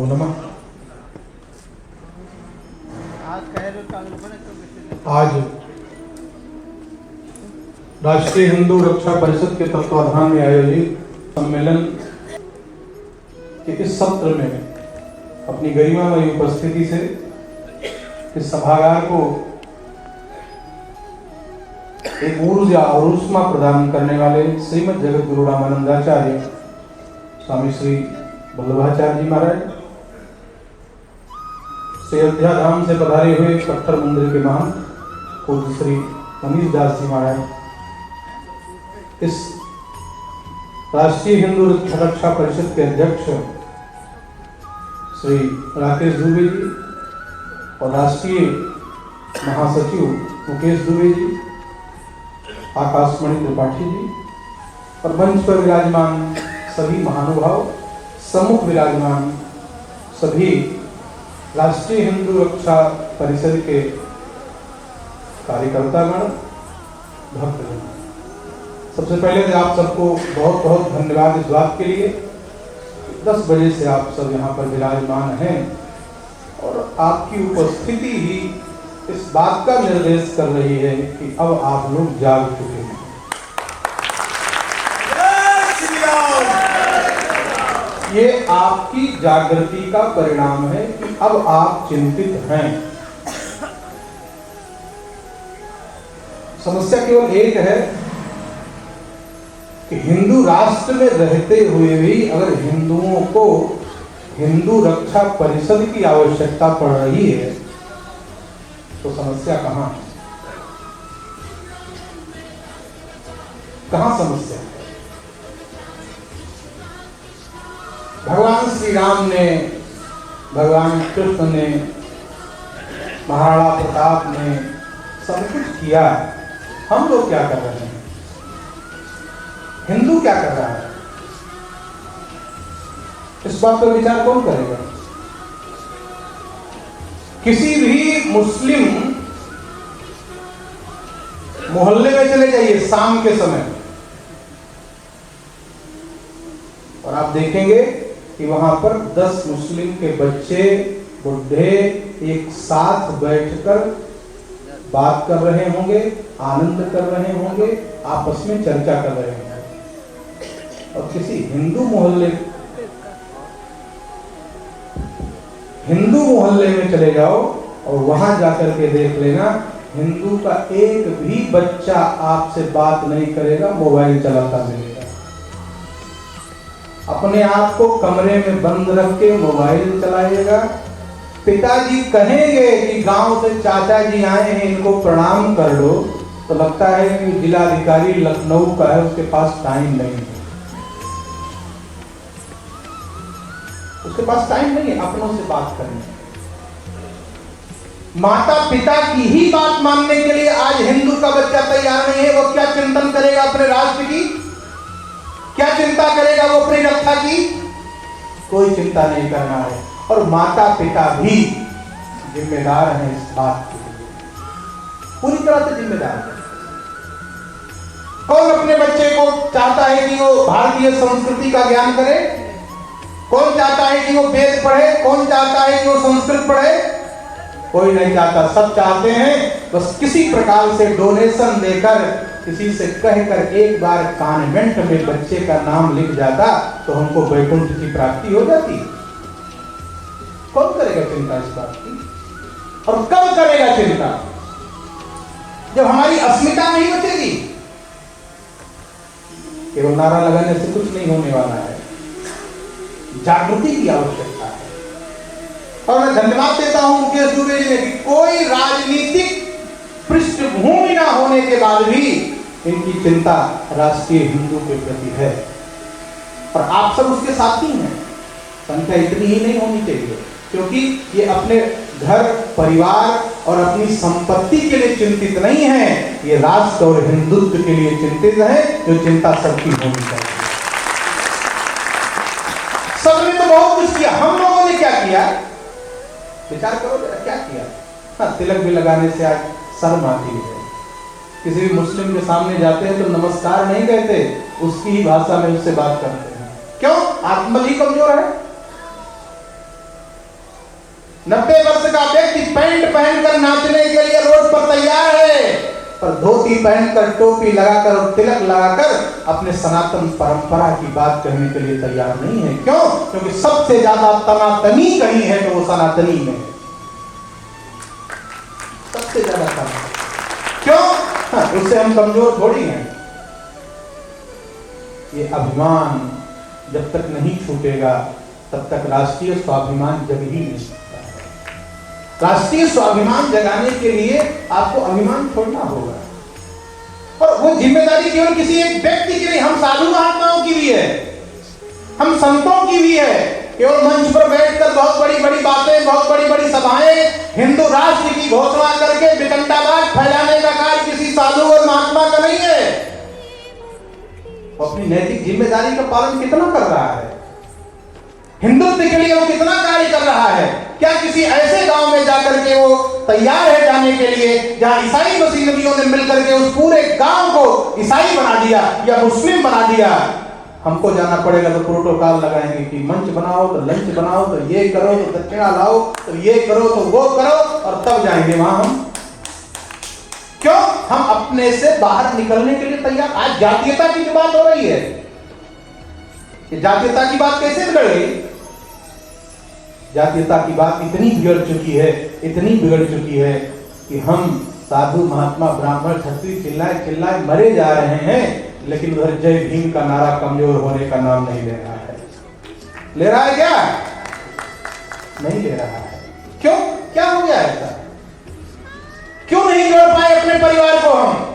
नमो नमः। आज राष्ट्रीय हिंदू रक्षा परिषद के तत्वाधान में आयोजित सम्मेलन के इस सत्र में अपनी गरिमामयी उपस्थिति से इस सभागार को एक ऊर्जा और ऊष्मा प्रदान करने वाले श्रीमद जगत गुरु रामानंदाचार्य स्वामी श्री वल्लभाचार्य जी महाराज, श्री अयोध्या धाम से पधारे हुए पत्थर मंदिर के महंत पूज्य श्री मनीष दास जी महाराज, इस राष्ट्रीय हिंदू रक्षा परिषद के अध्यक्ष श्री राकेश दुबे जी और राष्ट्रीय महासचिव मुकेश दुबे जी, आकाशमणि त्रिपाठी जी और मंच पर विराजमान सभी महानुभाव, सम्मुख विराजमान सभी राष्ट्रीय हिंदू रक्षा परिषद के कार्यकर्तागण, भक्तगण, सबसे पहले तो आप सबको बहुत बहुत धन्यवाद इस बात के लिए 10 बजे से आप सब यहाँ पर विराजमान हैं और आपकी उपस्थिति ही इस बात का निर्देश कर रही है कि अब आप लोग जाग चुके हैं। ये आपकी जागृति का परिणाम है कि अब आप चिंतित हैं। समस्या केवल एक है कि हिंदू राष्ट्र में रहते हुए भी अगर हिंदुओं को हिंदू रक्षा परिषद की आवश्यकता पड़ रही है तो समस्या कहां है? कहां समस्या है? भगवान श्री राम ने, भगवान कृष्ण ने, महाराणा प्रताप ने सब कुछ किया, हम लोग क्या कर रहे हैं? हिंदू क्या कर रहा है? इस बात पर विचार कौन करेगा? किसी भी मुस्लिम मोहल्ले में चले जाइए शाम के समय और आप देखेंगे कि वहां पर 10 मुस्लिम के बच्चे, बुढ़े एक साथ बैठकर बात कर रहे होंगे, आनंद कर रहे होंगे, आपस में चर्चा कर रहे होंगे। और किसी हिंदू मोहल्ले में चले जाओ और वहां जाकर के देख लेना, हिंदू का एक भी बच्चा आपसे बात नहीं करेगा, मोबाइल चलाता मिलेगा। अपने आप को कमरे में बंद रख के मोबाइल चलाएगा। पिताजी कहेंगे कि गांव से चाचा जी आए हैं, इनको प्रणाम कर दो, तो लगता है कि जिलाधिकारी लखनऊ का है, उसके पास टाइम नहीं है, उसके पास टाइम नहीं है अपनों से बात करने। माता पिता की ही बात मानने के लिए आज हिंदू का बच्चा तैयार नहीं है। वो क्या चिंतन करेगा अपने राष्ट्र की? क्या चिंता करेगा वो अपनी रक्षा की? कोई चिंता नहीं करना है। और माता पिता भी जिम्मेदार हैं इस बात के लिए, पूरी तरह से जिम्मेदार है। कौन अपने बच्चे को चाहता है कि वो भारतीय संस्कृति का ज्ञान करे? कौन चाहता है कि वो वेद पढ़े? कौन चाहता है कि वो संस्कृत पढ़े? कोई नहीं चाहता। सब चाहते हैं बस किसी प्रकार से डोनेशन देकर, किसी से कहकर एक बार कॉन्वेंट में बच्चे का नाम लिख जाता तो हमको वैकुंठ की प्राप्ति हो जाती। कौन करेगा चिंता इस बात की? और कब करेगा चिंता? जब हमारी अस्मिता नहीं बचेगी। केवल नारा लगाने से कुछ नहीं होने वाला है, जागृति की आवश्यकता है। और मैं धन्यवाद देता हूं मुकेश दुबे जी ने कि कोई राजनीतिक पृष्ठभूमि ना होने के बाद भी इनकी चिंता राष्ट्रीय हिंदू के प्रति है और आप सब उसके साथी हैं। संख्या इतनी ही नहीं होनी चाहिए, क्योंकि ये अपने घर परिवार और अपनी संपत्ति के लिए चिंतित नहीं है, ये राष्ट्र और हिंदुत्व के लिए चिंतित है, जो चिंता सबकी होनी चाहिए। सबने तो बहुत कुछ किया, हम लोगों ने क्या किया? विचार करो क्या किया? हाँ, तिलक भी लगाने से आज शर्म आती है। किसी भी मुस्लिम के सामने जाते हैं तो नमस्कार नहीं कहते, उसकी ही भाषा में उससे बात करते हैं। क्यों? आत्मबल ही कमजोर है। 90 वर्ष का व्यक्ति पैंट पहनकर नाचने के लिए रोड पर तैयार है, पर धोती पहनकर, टोपी लगाकर और तिलक लगाकर अपने सनातन परंपरा की बात कहने के लिए तैयार नहीं है। क्यों? क्योंकि सबसे ज्यादा तनातनी कहीं है तो वो सनातनी में है, सबसे ज्यादा तनातनी। क्यों? उससे हम कमजोर थोड़ी हैं। ये अभिमान जब तक नहीं छूटेगा तब तक राष्ट्रीय स्वाभिमान जग ही नहीं सकता है। राष्ट्रीय स्वाभिमान जगाने के लिए आपको अभिमान छोड़ना होगा, और वो जिम्मेदारी केवल किसी एक व्यक्ति की नहीं, हम साधु महात्माओं की भी है, हम संतों की भी है। केवल मंच पर बैठकर बहुत बड़ी बड़ी बातें, बहुत बड़ी बड़ी सभाएं, हिंदू राष्ट्र की घोषणा करके वितंडावाद फैलाने का कार्य किसी साधु और महात्मा का नहीं है। वो अपनी नैतिक जिम्मेदारी का पालन कितना कर रहा है, हिंदुत्व के लिए वो कितना कार्य कर रहा है। क्या किसी ऐसे गांव में जाकर के वो तैयार है जाने के लिए जहां ईसाई मशीनरियों ने मिलकर के उस पूरे गांव को ईसाई बना दिया या मुस्लिम बना दिया? हमको जाना पड़ेगा तो प्रोटोकॉल लगाएंगे कि मंच बनाओ तो लंच बनाओ तो ये करो तो दक्षिणा लाओ तो ये करो तो वो करो, और तब जाएंगे वहां हम। क्यों? हम अपने से बाहर निकलने के लिए तैयार। आज जातीयता की जो बात हो रही है, ये जातीयता की बात कैसे बिगड़ गई? जातीयता की बात इतनी बिगड़ चुकी है, इतनी बिगड़ चुकी है कि हम साधु महात्मा ब्राह्मण क्षत्रिय चिल्लाए चिल्लाए मरे जा रहे हैं, लेकिन उधर जय भीम का नारा कमजोर होने का नाम नहीं ले रहा है। ले रहा है क्या? नहीं ले रहा है। क्यों? क्या हो गया ऐसा? क्यों नहीं जोड़ पाए अपने परिवार को हम?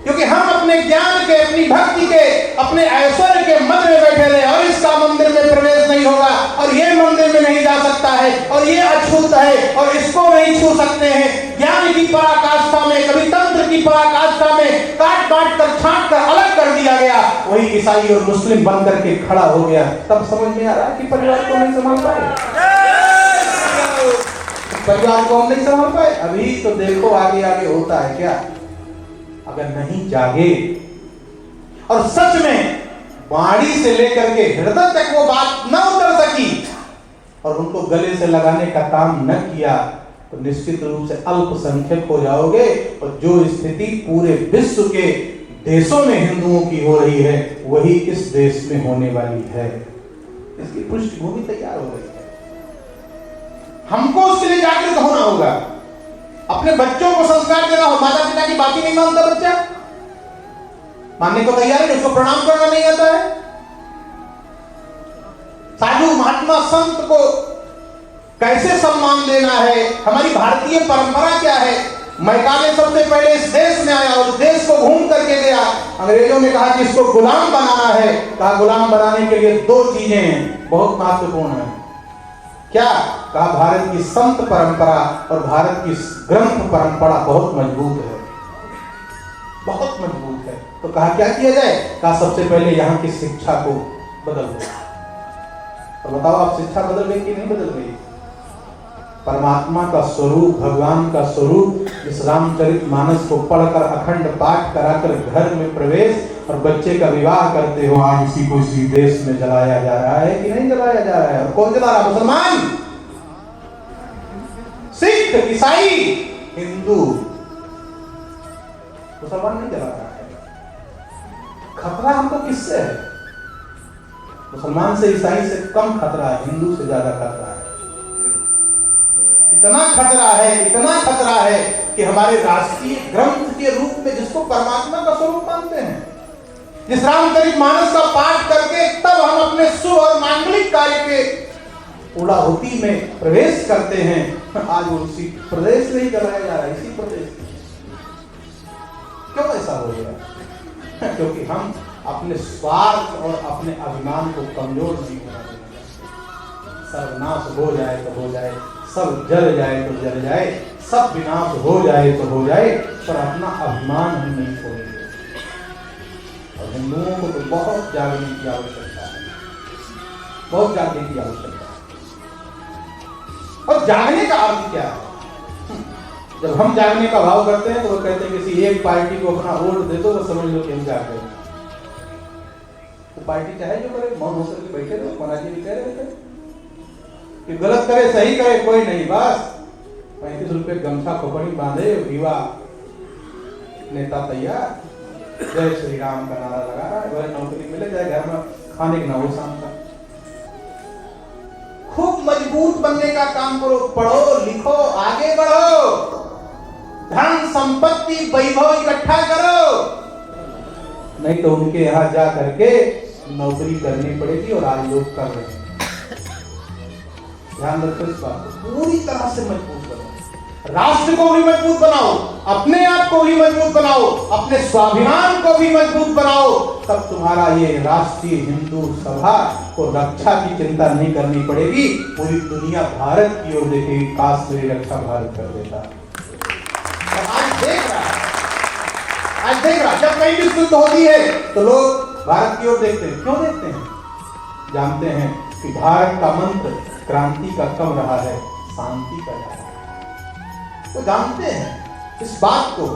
क्योंकि हम अपने ज्ञान के, अपनी भक्ति के, अपने ऐश्वर्य के मध्य में बैठे रहे, और इसका मंदिर में प्रवेश नहीं होगा, और ये मंदिर में नहीं जा सकता है, और ये अछूत है और इसको नहीं छू सकते हैं। ज्ञान की पराकाष्ठा में, कभी तंत्र की पराकाष्ठा में काट बांट कर, छांट कर अलग कर दिया गया, वही ईसाई और मुस्लिम बन करके खड़ा हो गया। तब समझ में आ रहा है कि परिवार को नहीं संभाल पाए, परिवार को हम नहीं संभाल पाए। अभी तो देखो आगे आगे होता है क्या। अगर नहीं जागे और सच में वाणी से लेकर के हृदय तक वो बात न उतर सकी और उनको गले से लगाने का काम न किया, तो निश्चित रूप से अल्पसंख्यक हो जाओगे। और जो स्थिति पूरे विश्व के देशों में हिंदुओं की हो रही है, वही इस देश में होने वाली है। इसकी पृष्ठभूमि तैयार हो रही है। हमको उसके लिए जागृत होना होगा, अपने बच्चों को संस्कार देना हो। माता पिता की बात ही नहीं मानता बच्चा, मानने को तैयार है, उसको प्रणाम करना नहीं आता है। साधु महात्मा संत को कैसे सम्मान देना है, हमारी भारतीय परंपरा क्या है। मैकाले सबसे पहले इस देश में आया और देश को घूम करके गया। अंग्रेजों ने कहा कि इसको गुलाम बनाना है। कहा गुलाम बनाने के लिए दो चीजें हैं, बहुत महत्वपूर्ण है। क्या? कहा भारत की संत परंपरा और भारत की ग्रंथ परंपरा बहुत मजबूत है, बहुत मजबूत है। तो कहा क्या किया जाए? कहा सबसे पहले यहाँ की शिक्षा को बदल दो। तो बताओ आप शिक्षा बदल गई कि नहीं बदल गई? परमात्मा का स्वरूप, भगवान का स्वरूप इस रामचरितमानस को पढ़कर अखंड पाठ कराकर घर में प्रवेश और बच्चे का विवाह करते हो, आज इसी को इसी देश में जलाया जा रहा है कि नहीं जलाया जा रहा है? और कौन जला रहा? मुसलमान, सिख, ईसाई, हिंदू। मुसलमान नहीं जला रहा है। खतरा हमको किससे है? मुसलमान से, ईसाई से कम खतरा है, हिंदू से ज्यादा खतरा है। इतना खतरा है, इतना खतरा है कि हमारे राष्ट्रीय ग्रंथ के रूप में जिसको परमात्मा का स्वरूप मानते हैं, जिस रामचरितमानस का पाठ करके तब हम अपने शुभ और मांगलिक कार्य के उड़ाहुती में प्रवेश करते हैं, आज वो उसी प्रदेश में ही जलाया जा रहा है, इसी प्रदेश में। क्यों ऐसा हो गया? क्योंकि हम अपने स्वार्थ और अपने अभिमान को कमजोर नहीं होना देंगे। सर्वनाश हो जाए तो हो जाए, सब जल जाए तो जल जाए, सब विनाश हो जाए तो हो जाए, पर अपना अभिमान हम नहीं छोड़ेंगे। और हिंदुओं को तो बहुत जागने की आवश्यकता है, बहुत जागने की आवश्यकता है। और जागने का अर्थ क्या है? जब हम जागने का भाव करते हैं तो वो कहते हैं किसी एक पार्टी को अपना वोट दे दो, वो समझ लो कि हम जाग गए। तो पार्टी चाहे जो करे, मौन होकर के बैठे रहो, महाराज जी भी कह रहे थे कि गलत करे सही करे कोई नहीं, बस 35 रुपए गमछा खोपड़ी बांधे, युवा नेता तैयार, जय श्री राम का नारा लगा रहा है, वह नौकरी मिले जाए, घर में खाने का ना हो शाम का। खूब मजबूत बनने का काम करो, पढ़ो लिखो आगे बढ़ो, धन संपत्ति वैभव इकट्ठा करो, नहीं तो उनके यहाँ जा करके नौकरी करनी पड़ेगी। और आज लोग कर रहे हैं। ध्यान रखो इस बात को, पूरी तरह से मजबूत बनाओ, राष्ट्र को भी मजबूत बनाओ, अपने आप को भी मजबूत बनाओ, अपने स्वाभिमान को भी मजबूत बनाओ, तब तुम्हारा ये राष्ट्रीय हिंदू सभा को रक्षा की चिंता नहीं करनी पड़ेगी। पूरी दुनिया भारत की ओर देखेगी, काश मेरी रक्षा भारत कर देता। आज देख रहा जब कहीं भी युद्ध होती है तो लोग भारत की ओर देखते हैं। क्यों देखते हैं? जानते हैं कि भारत का मंत्र क्रांति का कम रहा है, शांति का रहा है। तो जानते हैं इस बात को,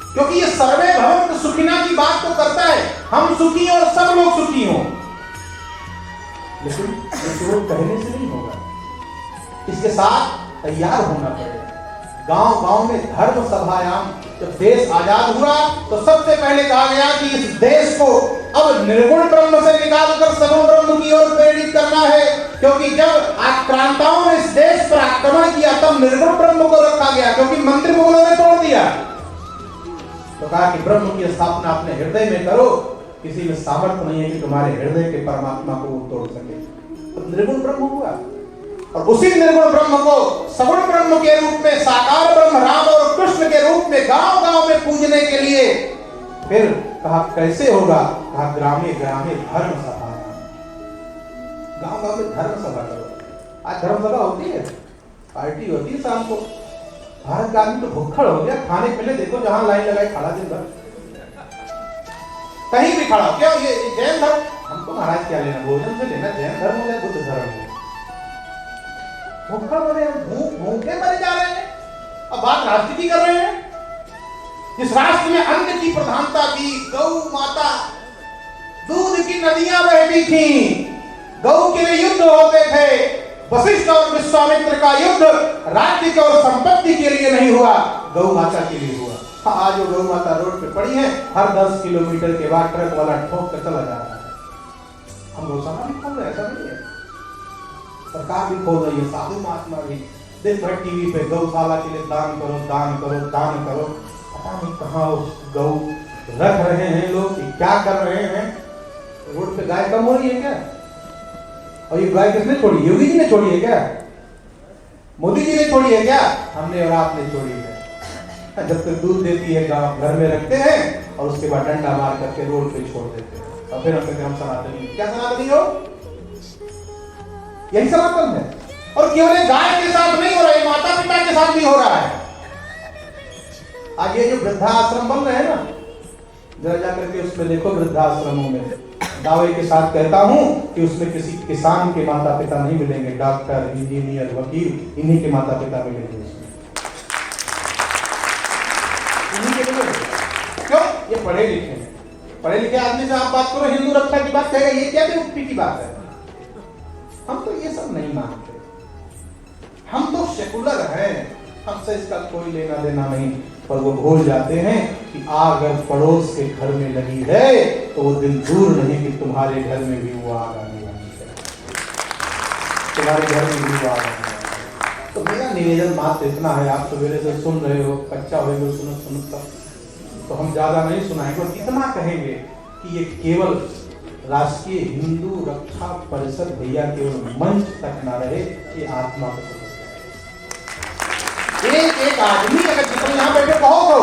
क्योंकि ये सर्वे भवन्तु सुखिनः की बात तो करता है, हम सुखी और सब लोग सुखी हों। लेकिन ये केवल कहने से नहीं होगा, इसके साथ तैयार होना पड़ेगा। गांव-गांव में धर्म सभायाम, जब देश आजाद हुआ तो सबसे पहले कहा गया कि इस देश को अब निर्गुण ब्रह्म से निकालकर सगुण ब्रह्म की ओर प्रेरित करना है, क्योंकि जब आक्रांताओं ने इस देश पर आक्रमण किया तब निर्गुण ब्रह्म को रखा गया, क्योंकि मंदिर मुगलों ने तोड़ दिया। तो कहा कि ब्रह्म की स्थापना अपने हृदय में करो, किसी में सामर्थ्य नहीं है कि तुम्हारे हृदय के परमात्मा को तोड़ सके। तो निर्गुण ब्रह्म हुआ, और उसी निर्गुण ब्रह्म को सगुण ब्रह्म के रूप में, साकार ब्रह्म राम और कृष्ण के रूप में गांव-गांव में पूजने के लिए फिर कहा कैसे होगा? कहा ग्रामे ग्रामे धर्म सभा, गांव-गांव में धर्म सभा करो। आज धर्म सभा होती है, पार्टी होती है शाम को। भारत का आदमी तो भुक्खड़ हो गया, खाने पीने देखो जहां लाइन लगाए खड़ा दिन भर, कहीं भी खड़ा। क्यों? ये जैन धर्म, हमको महाराज क्या लेना, भोजन से लेना, जैन धर्म हो या बुद्ध धर्म हो, भूखा मरे, भूखे मरे जा रहे हैं। अब बात राष्ट्र की कर रहे हैं, जिस राष्ट्र में अन्न की प्रधानता थी, गौ माता, दूध की नदियां बहती थी, गौ के लिए युद्ध होते थे, वशिष्ठ और विश्वामित्र का युद्ध राज्य और संपत्ति के लिए नहीं हुआ, गौ माता के लिए हुआ। आज वो गौ माता रोड पे पड़ी है, हर 10 किलोमीटर के बाद ट्रक वाला ठोक कर चला जा रहा है। हम गौशाला भी खोल रहे हैं, ऐसा नहीं है, सरकार भी खोल रही है, साधु महात्मा भी दिन भर टीवी पे गौशाला के लिए दान करो दान करो दान करो। पता नहीं कहाँ उस गौ रख रहे हैं लोग, क्या कर रहे हैं। रोड पे गाय कम हो रही है क्या? और ये गाय किसने छोड़ी? योगी जी ने छोड़ी है क्या? मोदी जी ने छोड़ी है क्या? हमने और आपने छोड़ी है। जब तक दूध देती है गाँव घर में रखते हैं और उसके बाद डंडा मार करके रोड पे छोड़ देते हैं, और फिर हम कहते हैं हम सनातनी। क्या सनातनी हो? यही सनातन है। और केवल गाय के साथ नहीं हो रहा है, माता पिता के साथ भी हो रहा है। आज ये जो वृद्धाश्रम बन रहे हैं ना, जरा जाकर के उसमें देखो, वृद्धाश्रमों में दावे के साथ कहता हूं कि उसमें किसी किसान के माता पिता नहीं मिलेंगे, डॉक्टर, इंजीनियर, वकील, इन्हीं के माता पिता मिलेंगे उसमें। इन्हीं के मिलेंगे। क्यों? ये पढ़े लिखे हैं। पढ़े लिखे आदमी से आप बात करो, हिंदू रक्षा की बात कहेगा, ये क्या बेवकूफी की बात है। हम तो ये सब नहीं मानते, हम तो सेकुलर हैं, हमसे इसका कोई लेना देना नहीं। पर वो भूल जाते हैं कि आग अगर पड़ोस के घर में लगी है तो वो दिन दूर नहीं कि तुम्हारे घर में भी वो आग आने वाली है, तुम्हारे घर में भी वो आग आने वाली है। तो मेरा निवेदन मात्र इतना है, आप सवेरे से सुन रहे हो, कच्चा हो गए सुनो तो हम ज्यादा नहीं सुनाएंगे, और इतना कहेंगे कि ये केवल राष्ट्रीय हिंदू रक्षा परिषद भैया केवल मंच तक ना रहे, ये आत्मा को एक आदमी अगर जितने यहाँ बैठे कहो तो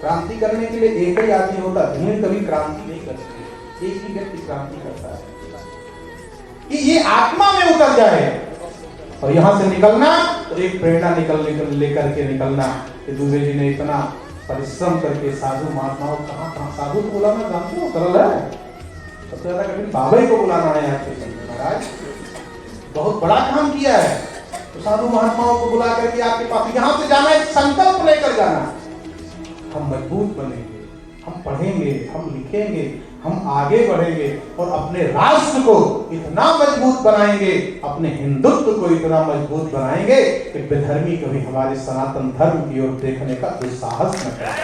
क्रांति करने के लिए एक ही आदमी होता, भीड़ कभी क्रांति नहीं कर सकती, एक ही व्यक्ति क्रांति करता है कि ये आत्मा में उतर जाए। और यहां से निकलना तो एक प्रेरणा लेकर के निकलना कि दूबे जी ने इतना परिश्रम करके साधु महात्माओं, कहाँ साधु को बुलाना जानते हो, सरल है। सबसे ज्यादा कठिन बाबा ही को बुलाना है आपके संग महाराज, बहुत बड़ा काम किया है। तो साधु महात्माओं को बुला करके आपके पास यहाँ से जाना, एक संकल्प लेकर जाना। हम मजबूत बनेंगे, हम पढ़ेंगे, हम लिखेंगे, हम आगे बढ़ेंगे और अपने राष्ट्र को इतना मजबूत बनाएंगे, अपने हिंदुत्व को इतना मजबूत बनाएंगे कि विधर्मी कभी हमारे सनातन धर्म की ओर देखने का दुस्साहस न करें।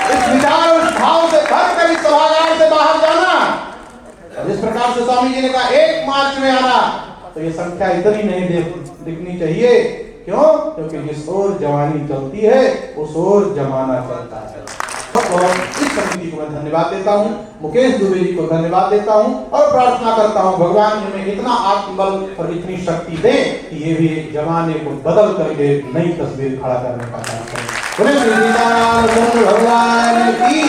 इस विचार और इस भाव से घर कभी सभागार से बाहर जाना, और जिस प्रकार से स्वामी जी ने कहा एक मार्च में आना, तो ये संख्या इतनी नहीं दिखनी चाहिए। क्यों? क्योंकि जिस ओर जवानी चलती है उस ओर जमाना चलता है। और इस समिति को मैं धन्यवाद देता हूँ, मुकेश दुबे जी को धन्यवाद देता हूँ और प्रार्थना करता हूँ भगवान हमें इतना आत्मबल और इतनी शक्ति दे कि ये भी एक जमाने को बदल करके नई तस्वीर खड़ा करने का काम करें। भगवान की